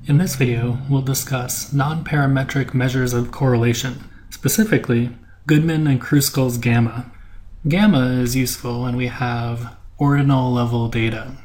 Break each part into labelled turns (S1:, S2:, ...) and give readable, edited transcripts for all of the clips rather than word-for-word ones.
S1: In this video, we'll discuss non-parametric measures of correlation, specifically Goodman and Kruskal's gamma. Gamma is useful when we have ordinal level data.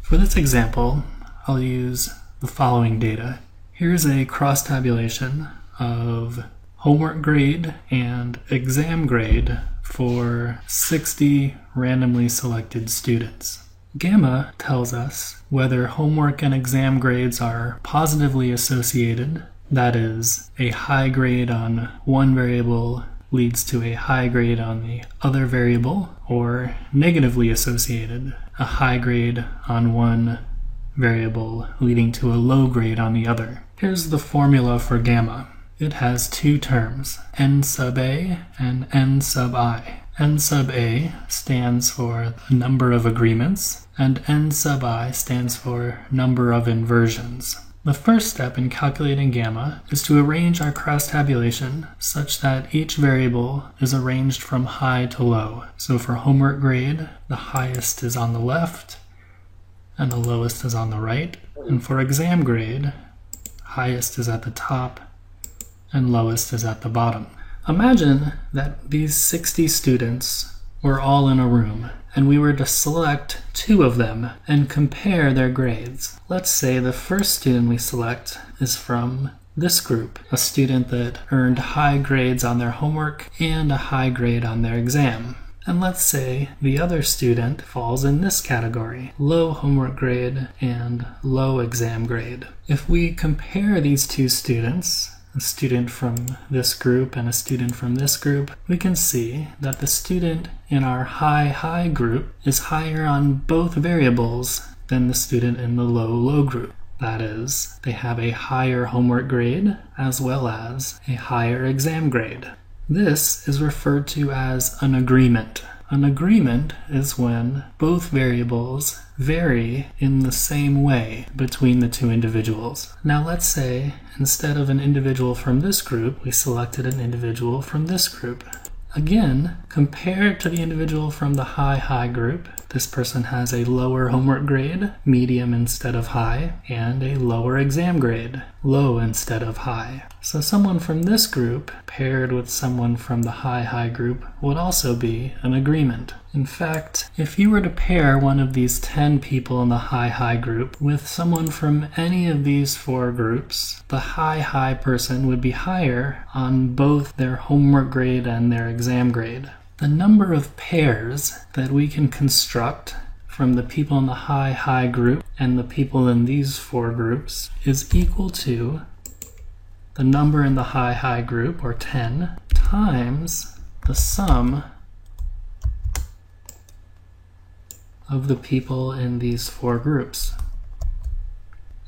S1: For this example, I'll use the following data. Here's a cross-tabulation of homework grade and exam grade for 60 randomly selected students. Gamma tells us whether homework and exam grades are positively associated, that is, a high grade on one variable leads to a high grade on the other variable, or negatively associated, a high grade on one variable leading to a low grade on the other. Here's the formula for gamma. It has two terms, n sub a and n sub I. N sub a stands for the number of agreements, and n sub I stands for number of inversions. The first step in calculating gamma is to arrange our cross-tabulation such that each variable is arranged from high to low. So for homework grade, the highest is on the left and the lowest is on the right. And for exam grade, highest is at the top and lowest is at the bottom. Imagine that these 60 students were all in a room and we were to select two of them and compare their grades. Let's say the first student we select is from this group, a student that earned high grades on their homework and a high grade on their exam. And let's say the other student falls in this category, low homework grade and low exam grade. If we compare these two students, a student from this group and a student from this group, we can see that the student in our high group is higher on both variables than the student in the low group. That is, they have a higher homework grade as well as a higher exam grade. This is referred to as an agreement. An agreement is when both variables vary in the same way between the two individuals. Now let's say instead of an individual from this group, we selected an individual from this group. Again, compared to the individual from the high group, this person has a lower homework grade, medium instead of high, and a lower exam grade, low instead of high. So someone from this group paired with someone from the high group would also be an agreement. In fact, if you were to pair one of these 10 people in the high group with someone from any of these four groups, the high person would be higher on both their homework grade and their exam grade. The number of pairs that we can construct from the people in the high group and the people in these four groups is equal to the number in the high group, or 10, times the sum of the people in these four groups.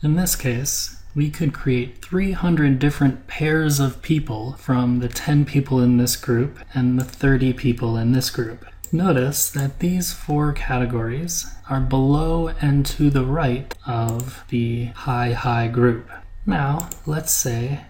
S1: In this case, we could create 300 different pairs of people from the 10 people in this group and the 30 people in this group. Notice that these four categories are below and to the right of the high group. Now, let's say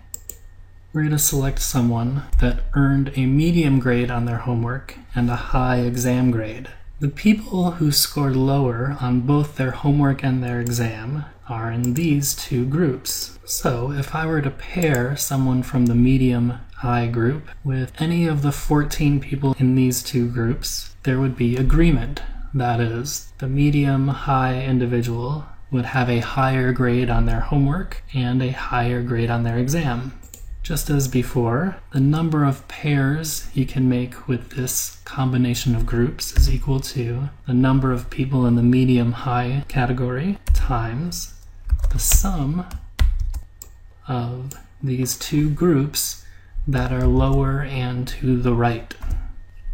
S1: we're going to select someone that earned a medium grade on their homework and a high exam grade. The people who scored lower on both their homework and their exam are in these two groups. So if I were to pair someone from the medium high group with any of the 14 people in these two groups, there would be agreement. That is, the medium high individual would have a higher grade on their homework and a higher grade on their exam. Just as before, the number of pairs you can make with this combination of groups is equal to the number of people in the medium-high category times the sum of these two groups that are lower and to the right.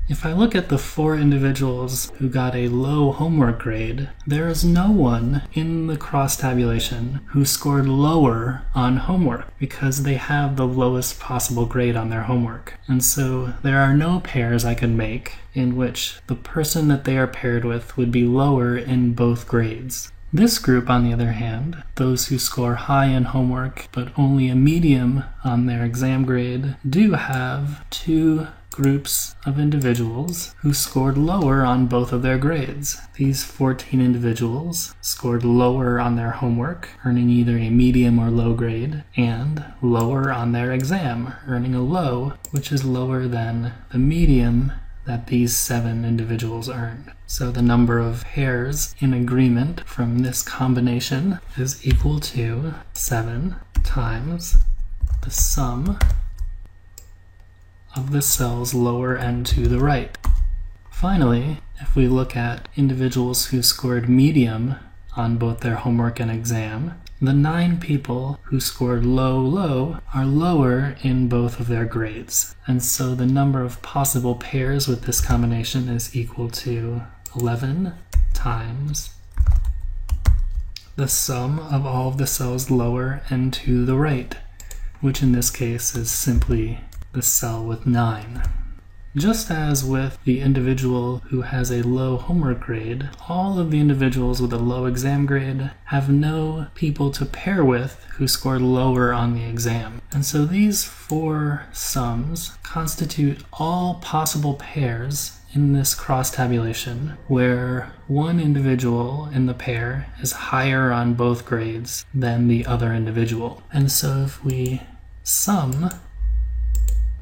S1: If I look at the four individuals who got a low homework grade, there is no one in the cross-tabulation who scored lower on homework because they have the lowest possible grade on their homework. And so there are no pairs I could make in which the person that they are paired with would be lower in both grades. This group, on the other hand, those who score high in homework but only a medium on their exam grade, do have two groups of individuals who scored lower on both of their grades. These 14 individuals scored lower on their homework, earning either a medium or low grade, and lower on their exam, earning a low, which is lower than the medium that these 7 individuals earned. So the number of pairs in agreement from this combination is equal to 7 times the sum of the cells lower and to the right. Finally, if we look at individuals who scored medium on both their homework and exam, the 9 people who scored low are lower in both of their grades. And so the number of possible pairs with this combination is equal to 11 times the sum of all of the cells lower and to the right, which in this case is simply the cell with 9. Just as with the individual who has a low homework grade, all of the individuals with a low exam grade have no people to pair with who scored lower on the exam. And so these 4 sums constitute all possible pairs in this cross tabulation, where one individual in the pair is higher on both grades than the other individual. And so if we sum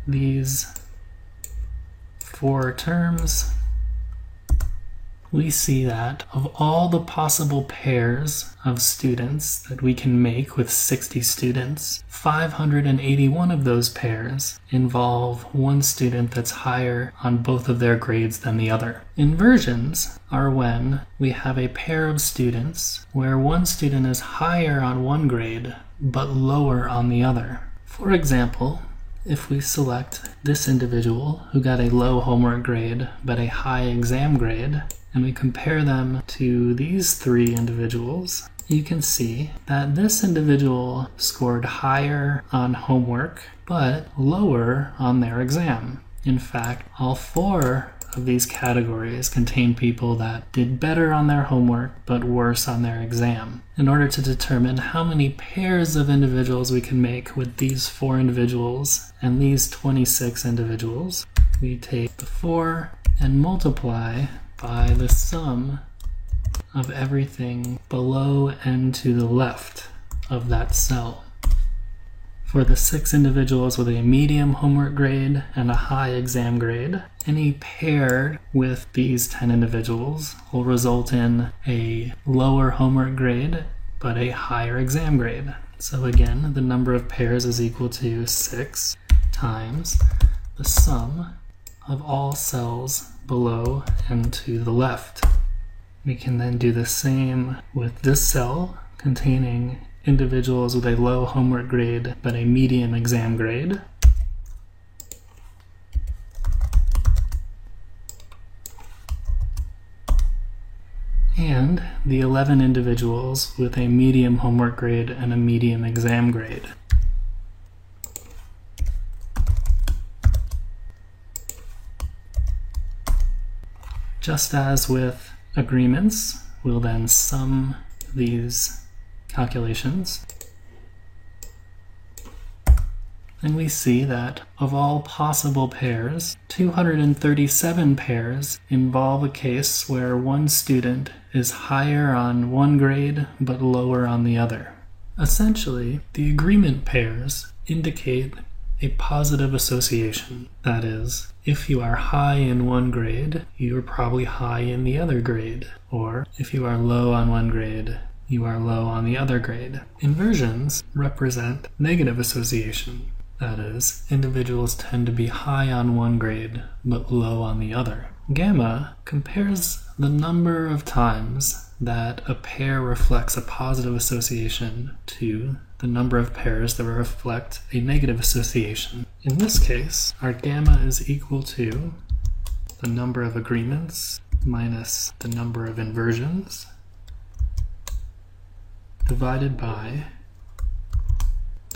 S1: these 4 terms, we see that of all the possible pairs of students that we can make with 60 students, 581 of those pairs involve one student that's higher on both of their grades than the other. Inversions are when we have a pair of students where one student is higher on one grade but lower on the other. For example, if we select this individual who got a low homework grade but a high exam grade, and we compare them to these 3 individuals, you can see that this individual scored higher on homework but lower on their exam. In fact, all 4 of these categories contain people that did better on their homework but worse on their exam. In order to determine how many pairs of individuals we can make with these 4 individuals and these 26 individuals, we take the 4 and multiply by the sum of everything below and to the left of that cell. For the 6 individuals with a medium homework grade and a high exam grade, any pair with these 10 individuals will result in a lower homework grade but a higher exam grade. So again, the number of pairs is equal to 6 times the sum of all cells below and to the left. We can then do the same with this cell containing individuals with a low homework grade but a medium exam grade. And the 11 individuals with a medium homework grade and a medium exam grade. Just as with agreements, we'll then sum these calculations, and we see that of all possible pairs, 237 pairs involve a case where one student is higher on one grade but lower on the other. Essentially, the agreement pairs indicate a positive association. That is, if you are high in one grade, you are probably high in the other grade. Or if you are low on one grade, you are low on the other grade. Inversions represent negative association. That is, individuals tend to be high on one grade but low on the other. Gamma compares the number of times that a pair reflects a positive association to the number of pairs that reflect a negative association. In this case, our gamma is equal to the number of agreements minus the number of inversions divided by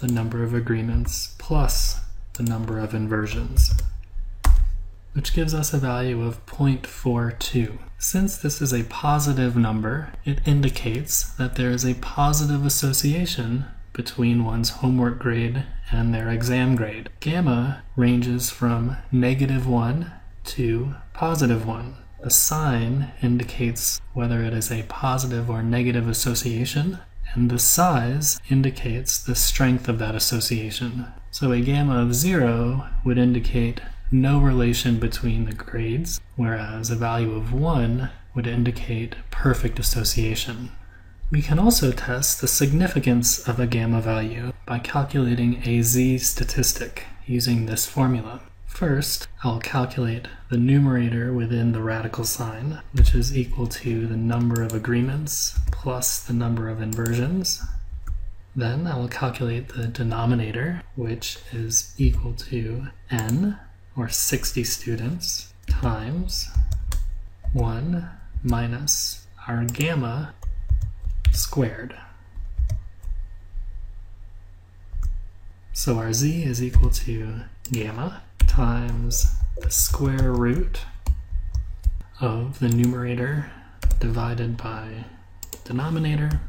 S1: the number of agreements plus the number of inversions, which gives us a value of 0.42. Since this is a positive number, it indicates that there is a positive association between one's homework grade and their exam grade. Gamma ranges from -1 to +1. The sign indicates whether it is a positive or negative association, and the size indicates the strength of that association. So a gamma of 0 would indicate no relation between the grades, whereas a value of 1 would indicate perfect association. We can also test the significance of a gamma value by calculating a z statistic using this formula. First, I'll calculate the numerator within the radical sign, which is equal to the number of agreements plus the number of inversions. Then I will calculate the denominator, which is equal to n, or 60 students, times 1 minus our gamma squared. So our z is equal to gamma times the square root of the numerator divided by denominator,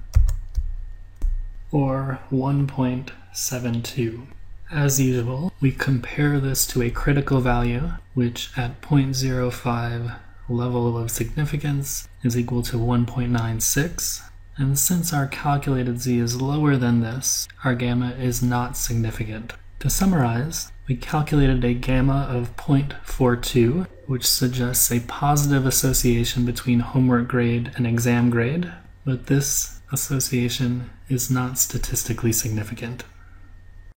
S1: or 1.72. As usual, we compare this to a critical value, which at 0.05 level of significance is equal to 1.96. And since our calculated z is lower than this, our gamma is not significant. To summarize, we calculated a gamma of 0.42, which suggests a positive association between homework grade and exam grade, but this association is not statistically significant.